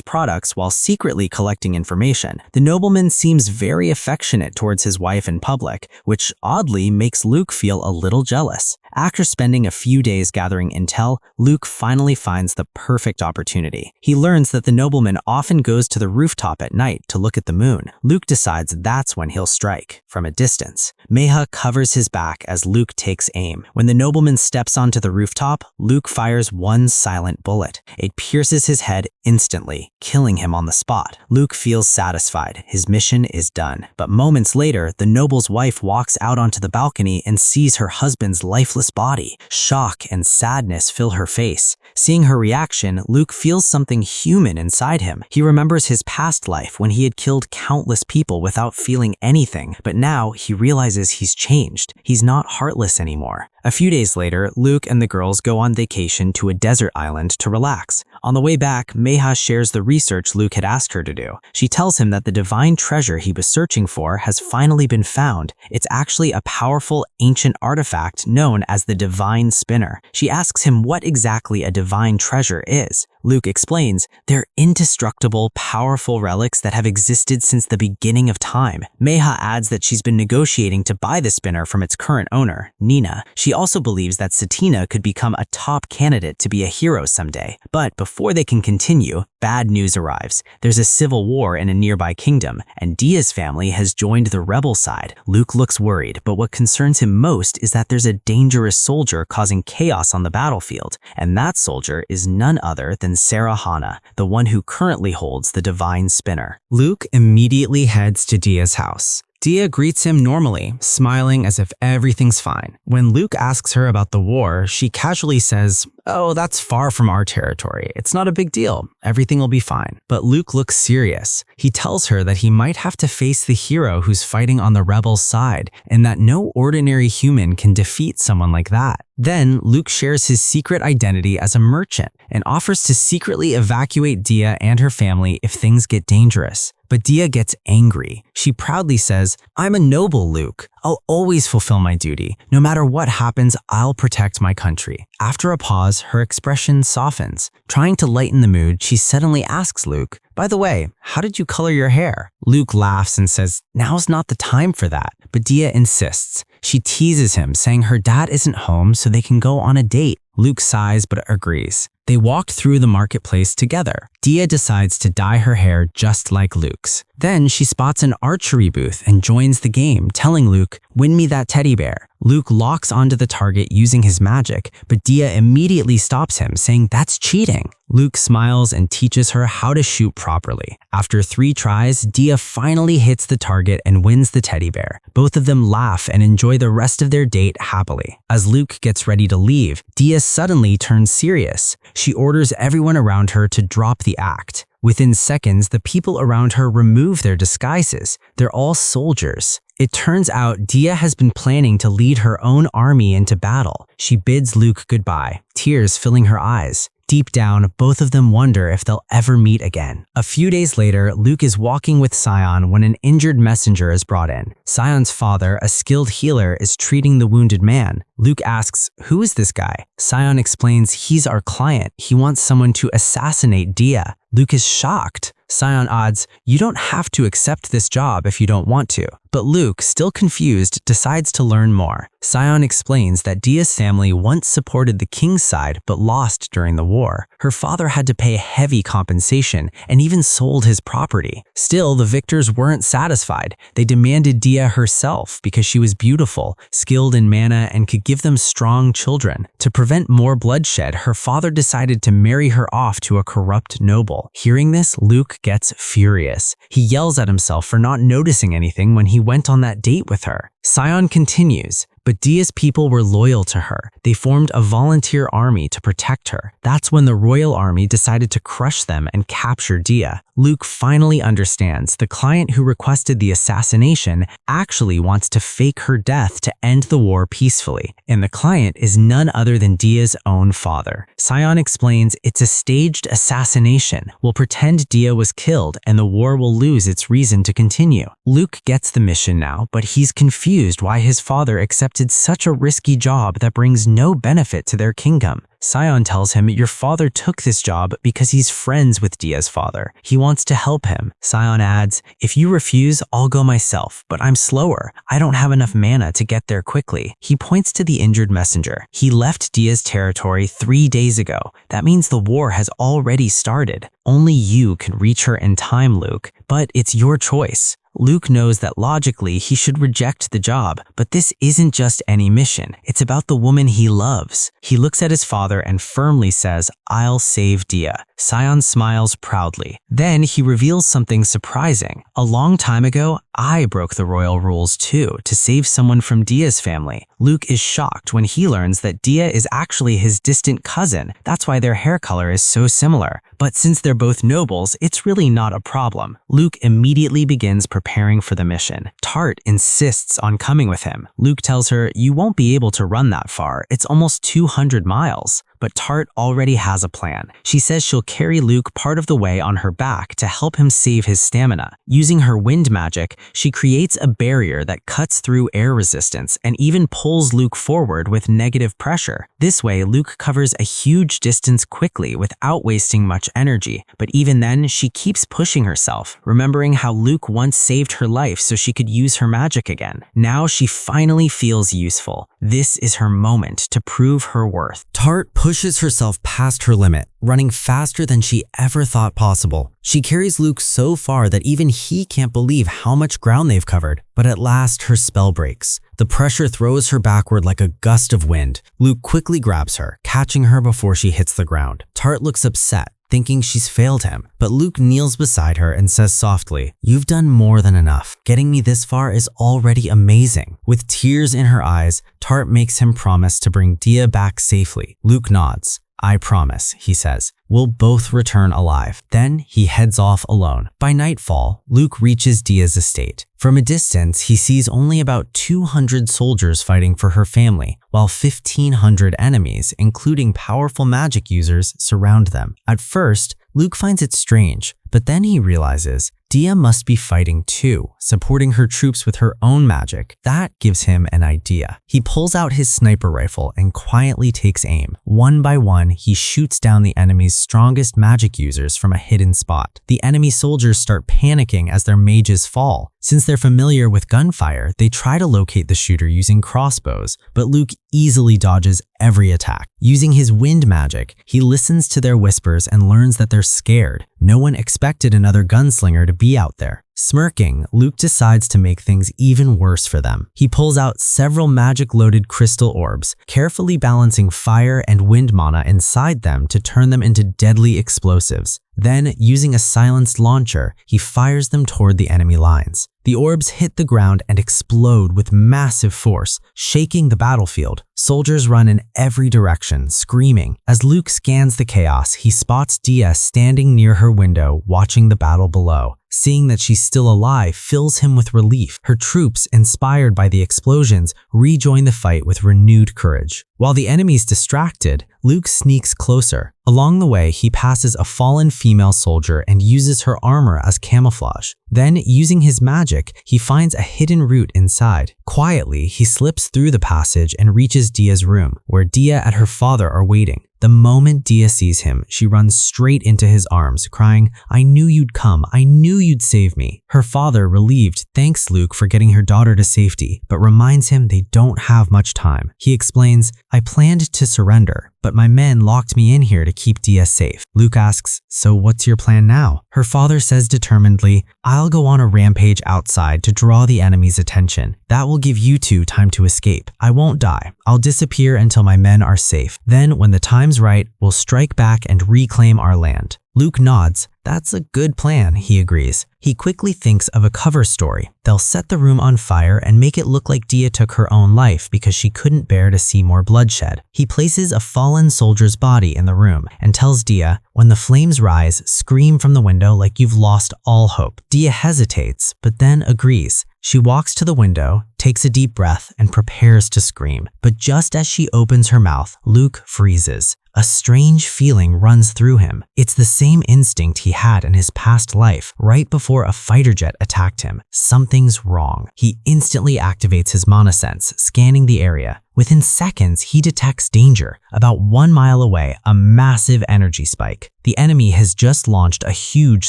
[SPEAKER 2] products while secretly collecting information. The nobleman seems very affectionate towards his wife in public, which oddly makes Luke feel a little jealous. After spending a few days gathering intel, Luke finally finds the perfect opportunity. He learns that the nobleman often goes to the rooftop at night to look at the moon. Luke decides that's when he'll strike, from a distance. Meha covers his back as Luke takes aim. When the nobleman steps onto the rooftop, Luke fires one silent bullet. It pierces his head instantly, killing him on the spot. Luke feels satisfied. His mission is done. But moments later, the noble's wife walks out onto the balcony and sees her husband's lifeless body. Shock and sadness fill her face. Seeing her reaction, Luke feels something human inside him. He remembers his past life when he had killed countless people without feeling anything, but now he realizes he's changed. He's not heartless anymore. A few days later, Luke and the girls go on vacation to a desert island to relax. On the way back, Meha shares the research Luke had asked her to do. She tells him that the divine treasure he was searching for has finally been found. It's actually a powerful ancient artifact known as the Divine Spinner. She asks him what exactly a divine treasure is. Luke explains, they're indestructible, powerful relics that have existed since the beginning of time. Meha adds that she's been negotiating to buy the spinner from its current owner, Nina. She also believes that Satina could become a top candidate to be a hero someday. But before they can continue, bad news arrives. There's a civil war in a nearby kingdom, and Dia's family has joined the rebel side. Luke looks worried, but what concerns him most is that there's a dangerous soldier causing chaos on the battlefield, and that soldier is none other than Sarah Hana, the one who currently holds the Divine Spinner. Luke immediately heads to Dia's house. Dia greets him normally, smiling as if everything's fine. When Luke asks her about the war, she casually says, "Oh, that's far from our territory. It's not a big deal. Everything will be fine." But Luke looks serious. He tells her that he might have to face the hero who's fighting on the rebels' side, and that no ordinary human can defeat someone like that. Then, Luke shares his secret identity as a merchant and offers to secretly evacuate Dia and her family if things get dangerous. But Dia gets angry. She proudly says, "I'm a noble, Luke. I'll always fulfill my duty. No matter what happens, I'll protect my country." After a pause, her expression softens. Trying to lighten the mood, she suddenly asks Luke, "By the way, how did you color your hair?" Luke laughs and says, "Now's not the time for that." But Dia insists. She teases him, saying her dad isn't home so they can go on a date. Luke sighs but agrees. They walk through the marketplace together. Dia decides to dye her hair just like Luke's. Then she spots an archery booth and joins the game, telling Luke, "Win me that teddy bear." Luke locks onto the target using his magic, but Dia immediately stops him, saying that's cheating. Luke smiles and teaches her how to shoot properly. After 3 tries, Dia finally hits the target and wins the teddy bear. Both of them laugh and enjoy the rest of their date happily. As Luke gets ready to leave, Dia suddenly turns serious. She orders everyone around her to drop the act. Within seconds, the people around her remove their disguises. They're all soldiers. It turns out Dia has been planning to lead her own army into battle. She bids Luke goodbye, tears filling her eyes. Deep down, both of them wonder if they'll ever meet again. A few days later, Luke is walking with Sion when an injured messenger is brought in. Sion's father, a skilled healer, is treating the wounded man. Luke asks, "Who is this guy?" Sion explains he's our client. He wants someone to assassinate Dia. Luke is shocked. Sion adds, "You don't have to accept this job if you don't want to." But Luke, still confused, decides to learn more. Sion explains that Dia's family once supported the king's side but lost during the war. Her father had to pay heavy compensation and even sold his property. Still, the victors weren't satisfied. They demanded Dia herself because she was beautiful, skilled in mana, and could give them strong children. To prevent more bloodshed, her father decided to marry her off to a corrupt noble. Hearing this, Luke gets furious. He yells at himself for not noticing anything when he went on that date with her. Sion continues, but Dia's people were loyal to her. They formed a volunteer army to protect her. That's when the royal army decided to crush them and capture Dia. Luke finally understands the client who requested the assassination actually wants to fake her death to end the war peacefully. And the client is none other than Dia's own father. Sion explains it's a staged assassination. We'll pretend Dia was killed and the war will lose its reason to continue. Luke gets the mission now, but he's confused why his father accepted such a risky job that brings no benefit to their kingdom. Sion tells him your father took this job because he's friends with Dia's father. He wants to help him. Sion adds, "If you refuse, I'll go myself, but I'm slower. I don't have enough mana to get there quickly." He points to the injured messenger. He left Dia's territory 3 days ago. That means the war has already started. Only you can reach her in time, Luke, but it's your choice. Luke knows that logically he should reject the job, but this isn't just any mission. It's about the woman he loves. He looks at his father and firmly says, "I'll save Dia." Sion smiles proudly. Then he reveals something surprising. A long time ago, I broke the royal rules too to save someone from Dia's family. Luke is shocked when he learns that Dia is actually his distant cousin. That's why their hair color is so similar. But since they're both nobles, it's really not a problem. Luke immediately begins preparing for the mission. Tart insists on coming with him. Luke tells her, "You won't be able to run that far. It's almost 200 miles. But Tart already has a plan. She says she'll carry Luke part of the way on her back to help him save his stamina. Using her wind magic, she creates a barrier that cuts through air resistance and even pulls Luke forward with negative pressure. This way, Luke covers a huge distance quickly without wasting much energy. But even then, she keeps pushing herself, remembering how Luke once saved her life so she could use her magic again. Now she finally feels useful. This is her moment to prove her worth. Tart pushes herself past her limit, running faster than she ever thought possible. She carries Luke so far that even he can't believe how much ground they've covered. But at last, her spell breaks. The pressure throws her backward like a gust of wind. Luke quickly grabs her, catching her before she hits the ground. Tart looks upset, thinking she's failed him. But Luke kneels beside her and says softly, "You've done more than enough. Getting me this far is already amazing." With tears in her eyes, Tart makes him promise to bring Dia back safely. Luke nods. "I promise," he says. "We'll both return alive." Then he heads off alone. By nightfall, Luke reaches Dia's estate. From a distance, he sees only about 200 soldiers fighting for her family, while 1,500 enemies, including powerful magic users, surround them. At first, Luke finds it strange, But then he realizes Dia must be fighting too, supporting her troops with her own magic. That gives him an idea. He pulls out his sniper rifle and quietly takes aim. One by one, he shoots down the enemy's strongest magic users from a hidden spot. The enemy soldiers start panicking as their mages fall. Since they're familiar with gunfire, they try to locate the shooter using crossbows, but Luke easily dodges every attack. Using his wind magic, he listens to their whispers and learns that they're scared. No one expected another gunslinger to be out there. Smirking, Luke decides to make things even worse for them. He pulls out several magic-loaded crystal orbs, carefully balancing fire and wind mana inside them to turn them into deadly explosives. Then, using a silenced launcher, he fires them toward the enemy lines. The orbs hit the ground and explode with massive force, shaking the battlefield. Soldiers run in every direction, screaming. As Luke scans the chaos, he spots Dia standing near her window, watching the battle below. Seeing that she's still alive fills him with relief. Her troops, inspired by the explosions, rejoin the fight with renewed courage. While the enemy's distracted, Luke sneaks closer. Along the way, he passes a fallen female soldier and uses her armor as camouflage. Then, using his magic, he finds a hidden route inside. Quietly, he slips through the passage and reaches Dia's room, where Dia and her father are waiting. The moment Dia sees him, she runs straight into his arms, crying, "I knew you'd come. I knew you'd save me." Her father, relieved, thanks Luke for getting her daughter to safety, but reminds him they don't have much time. He explains, "I planned to surrender, but my men locked me in here to keep Dia safe." Luke asks, "So what's your plan now?" Her father says determinedly, "I'll go on a rampage outside to draw the enemy's attention. That will give you two time to escape. I won't die. I'll disappear until my men are safe. Then, when the time's right, we'll strike back and reclaim our land." Luke nods. "That's a good plan," he agrees. He quickly thinks of a cover story. They'll set the room on fire and make it look like Dia took her own life because she couldn't bear to see more bloodshed. He places a fallen soldier's body in the room and tells Dia, "When the flames rise, scream from the window like you've lost all hope." Dia hesitates, but then agrees. She walks to the window, takes a deep breath, and prepares to scream. But just as she opens her mouth, Luke freezes. A strange feeling runs through him. It's the same instinct he had in his past life, right before a fighter jet attacked him. Something's wrong. He instantly activates his mana sense, scanning the area. Within seconds, he detects danger. About 1 mile away, a massive energy spike. The enemy has just launched a huge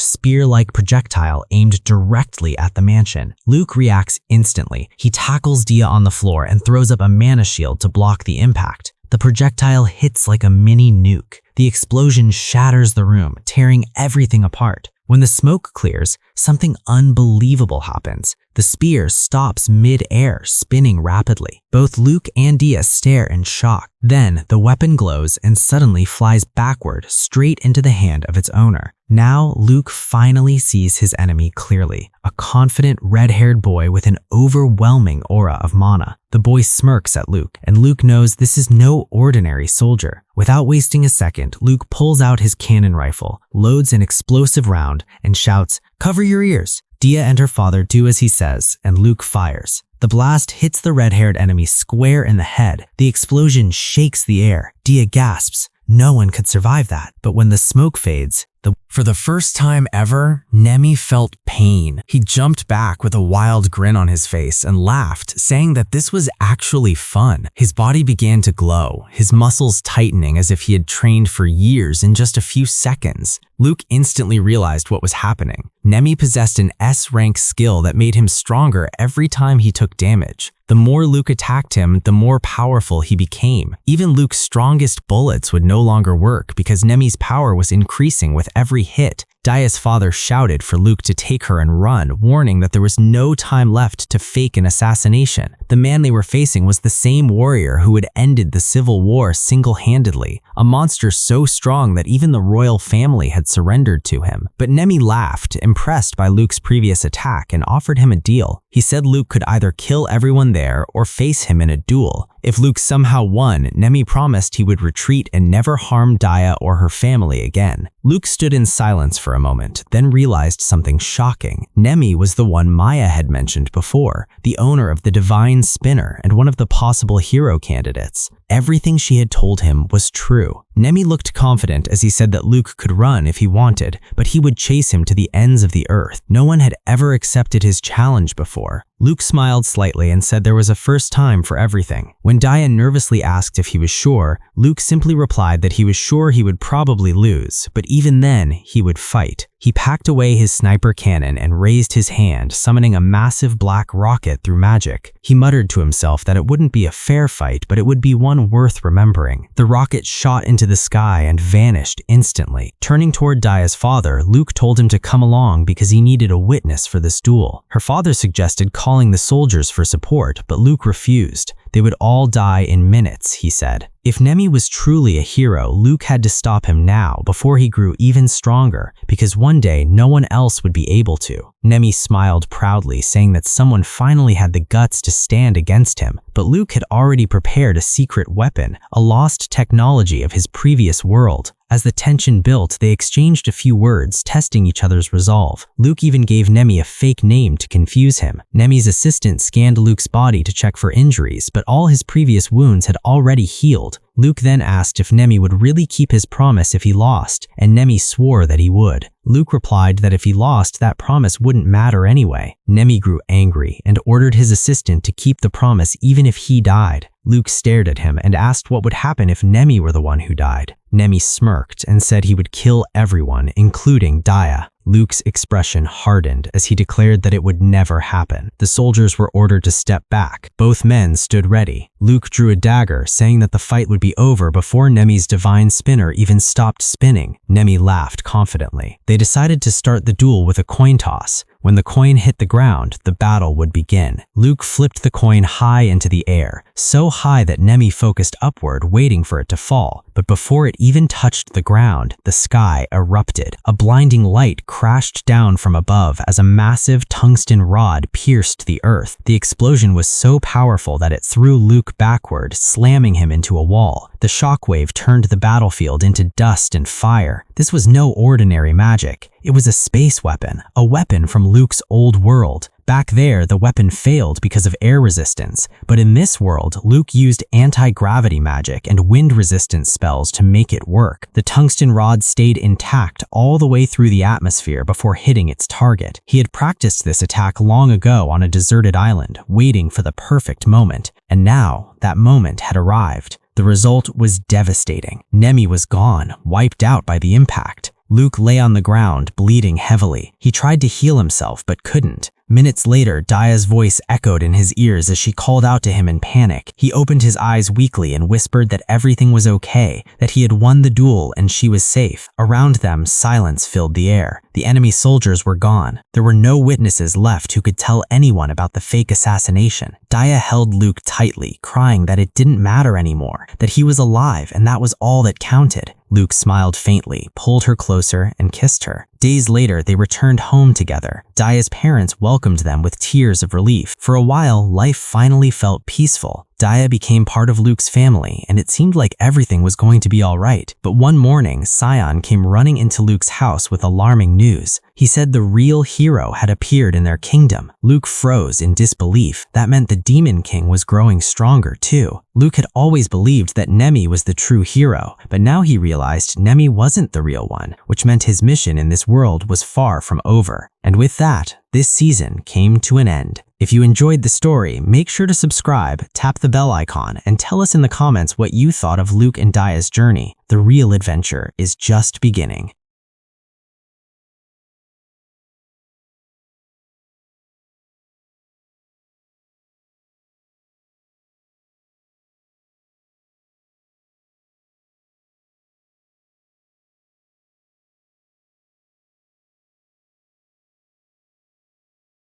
[SPEAKER 2] spear-like projectile aimed directly at the mansion. Luke reacts instantly. He tackles Dia on the floor and throws up a mana shield to block the impact. The projectile hits like a mini nuke. The explosion shatters the room, tearing everything apart. When the smoke clears, something unbelievable happens. The spear stops mid-air, spinning rapidly. Both Luke and Dia stare in shock. Then, the weapon glows and suddenly flies backward, straight into the hand of its owner. Now, Luke finally sees his enemy clearly, a confident red-haired boy with an overwhelming aura of mana. The boy smirks at Luke, and Luke knows this is no ordinary soldier. Without wasting a second, Luke pulls out his cannon rifle, loads an explosive round, and shouts, "Cover your ears!" Dia and her father do as he says, and Luke fires. The blast hits the red-haired enemy square in the head. The explosion shakes the air. Dia gasps. No one could survive that. But when the smoke fades, for the first time ever, Nemi felt pain. He jumped back with a wild grin on his face and laughed, saying that this was actually fun. His body began to glow, his muscles tightening as if he had trained for years in just a few seconds. Luke instantly realized what was happening. Nemi possessed an S-rank skill that made him stronger every time he took damage. The more Luke attacked him, the more powerful he became. Even Luke's strongest bullets would no longer work because Nemi's power was increasing with every hit. Dia's father shouted for Luke to take her and run, warning that there was no time left to fake an assassination. The man they were facing was the same warrior who had ended the Civil War single-handedly, a monster so strong that even the royal family had surrendered to him. But Nemi laughed, impressed by Luke's previous attack, and offered him a deal. He said Luke could either kill everyone there or face him in a duel. If Luke somehow won, Nemi promised he would retreat and never harm Dia or her family again. Luke stood in silence for a moment, then realized something shocking. Nemi was the one Maya had mentioned before, the owner of the Divine Spinner and one of the possible hero candidates. everything she had told him was true. Nemi looked confident as he said that Luke could run if he wanted, but he would chase him to the ends of the earth. No one had ever accepted his challenge before. Luke smiled slightly and said there was a first time for everything. When Daya nervously asked if he was sure, Luke simply replied that he was sure he would probably lose, but even then, he would fight. He packed away his sniper cannon and raised his hand, summoning a massive black rocket through magic. He muttered to himself that it wouldn't be a fair fight, but it would be one worth remembering. The rocket shot into the sky and vanished instantly. Turning toward Daya's father, Luke told him to come along because he needed a witness for this duel. Her father suggested calling the soldiers for support, but Luke refused. They would all die in minutes, he said. If Nemi was truly a hero, Luke had to stop him now before he grew even stronger, because one day no one else would be able to. Nemi smiled proudly, saying that someone finally had the guts to stand against him, but Luke had already prepared a secret weapon, a lost technology of his previous world. As the tension built, they exchanged a few words, testing each other's resolve. Luke even gave Nemi a fake name to confuse him. Nemi's assistant scanned Luke's body to check for injuries, but all his previous wounds had already healed. Luke then asked if Nemi would really keep his promise if he lost, and Nemi swore that he would. Luke replied that if he lost, that promise wouldn't matter anyway. Nemi grew angry and ordered his assistant to keep the promise even if he died. Luke stared at him and asked what would happen if Nemi were the one who died. Nemi smirked and said he would kill everyone, including Daya. Luke's expression hardened as he declared that it would never happen. The soldiers were ordered to step back. Both men stood ready. Luke drew a dagger, saying that the fight would be over before Nemi's divine spinner even stopped spinning. Nemi laughed confidently. They decided to start the duel with a coin toss. When the coin hit the ground, the battle would begin. Luke flipped the coin high into the air, so high that Nemi focused upward, waiting for it to fall. But before it even touched the ground, the sky erupted. A blinding light crashed down from above as a massive tungsten rod pierced the earth. The explosion was so powerful that it threw Luke backward, slamming him into a wall. The shockwave turned the battlefield into dust and fire. This was no ordinary magic. It was a space weapon, a weapon from Luke's old world. Back there, the weapon failed because of air resistance, but in this world, Luke used anti-gravity magic and wind resistance spells to make it work. The tungsten rod stayed intact all the way through the atmosphere before hitting its target. He had practiced this attack long ago on a deserted island, waiting for the perfect moment, and now that moment had arrived. The result was devastating. Nemi was gone, wiped out by the impact. Luke lay on the ground, bleeding heavily. He tried to heal himself, but couldn't. Minutes later, Daya's voice echoed in his ears as she called out to him in panic. He opened his eyes weakly and whispered that everything was okay, that he had won the duel and she was safe. Around them, silence filled the air. The enemy soldiers were gone. There were no witnesses left who could tell anyone about the fake assassination. Daya held Luke tightly, crying that it didn't matter anymore, that he was alive and that was all that counted. Luke smiled faintly, pulled her closer, and kissed her. Days later, they returned home together. Daya's parents welcomed them with tears of relief. For a while, life finally felt peaceful. Daya became part of Luke's family, and it seemed like everything was going to be all right. But one morning, Sion came running into Luke's house with alarming news. He said the real hero had appeared in their kingdom. Luke froze in disbelief. That meant the Demon King was growing stronger too. Luke had always believed that Nemi was the true hero, but now he realized Nemi wasn't the real one, which meant his mission in this world was far from over. And with that, this season came to an end. If you enjoyed the story, make sure to subscribe, tap the bell icon, and tell us in the comments what you thought of Luke and Daya's journey. The real adventure is just beginning.